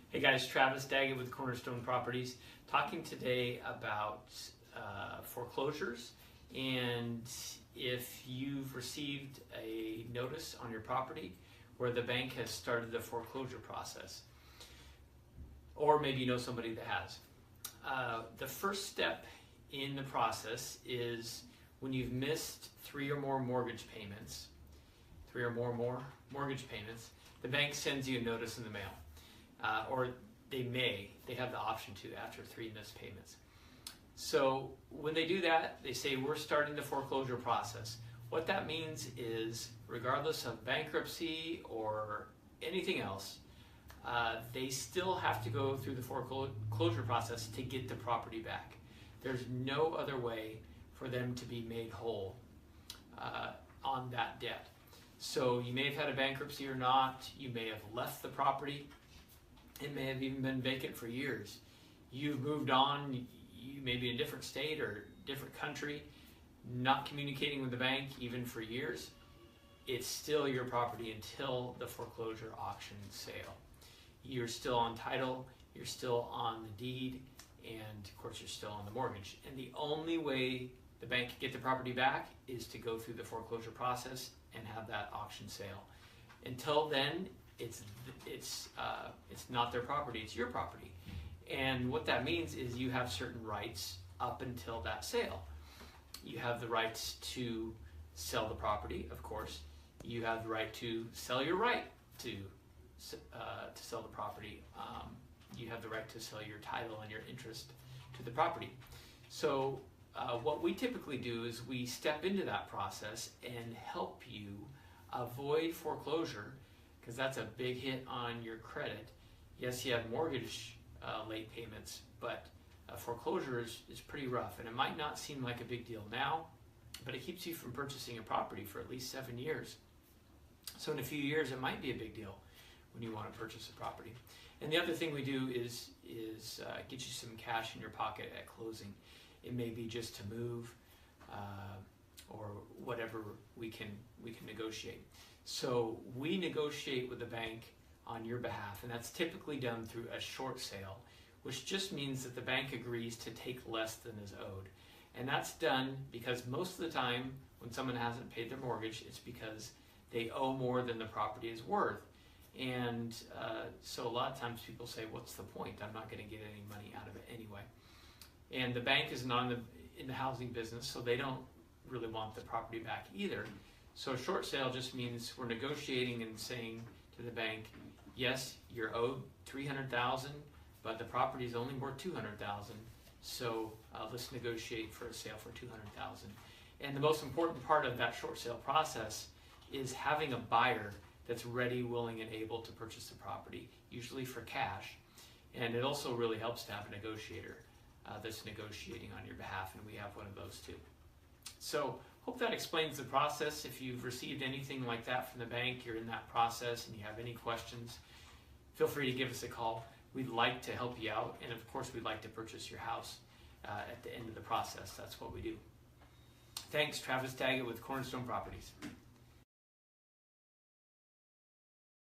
Hey guys, Travis Daggett with Cornerstone Properties, talking today about foreclosures, and if you've received a notice on your property where the bank has started the foreclosure process, or maybe you know somebody that has. The first step in the process is when you've missed three or more mortgage payments, the bank sends you a notice in the mail. Or they have the option to after 3 missed payments. So when they do that, they say we're starting the foreclosure process. What that means is, regardless of bankruptcy or anything else, they still have to go through the foreclosure process to get the property back. There's no other way for them to be made whole on that debt. So you may have had a bankruptcy or not, you may have left the property, it may have even been vacant for years. You've moved on, you may be in a different state or different country, not communicating with the bank even for years. It's still your property until the foreclosure auction sale. You're still on title, you're still on the deed, and of course you're still on the mortgage. And the only way the bank can get the property back is to go through the foreclosure process and have that auction sale. Until then, it's not their property, it's your property. And what that means is you have certain rights up until that sale. You have the rights to sell the property, of course. You have the right to sell your right to sell the property. You have the right to sell your title and your interest to the property. So what we typically do is we step into that process and help you avoid foreclosure, because that's a big hit on your credit. Yes, you have mortgage late payments, but foreclosure is pretty rough, and it might not seem like a big deal now, but it keeps you from purchasing a property for at least 7 years. So in a few years, it might be a big deal when you want to purchase a property. And the other thing we do is get you some cash in your pocket at closing. It may be just to move or whatever we can negotiate. So we negotiate with the bank on your behalf, and that's typically done through a short sale, which just means that the bank agrees to take less than is owed. And that's done because most of the time when someone hasn't paid their mortgage, it's because they owe more than the property is worth. And so a lot of times people say, what's the point? I'm not going to get any money out of it anyway. And the bank is not in the housing business, so they don't really want the property back either. So a short sale just means we're negotiating and saying to the bank, yes, you're owed $300,000, but the property is only worth $200,000. So let's negotiate for a sale for $200,000. And the most important part of that short sale process is having a buyer that's ready, willing, and able to purchase the property, usually for cash. And it also really helps to have a negotiator that's negotiating on your behalf, and we have one of those too. So hope that explains the process. If you've received anything like that from the bank, you're in that process and you have any questions, feel free to give us a call. We'd like to help you out, and of course we'd like to purchase your house at the end of the process. That's what we do. Thanks, Travis Daggett with Cornerstone Properties.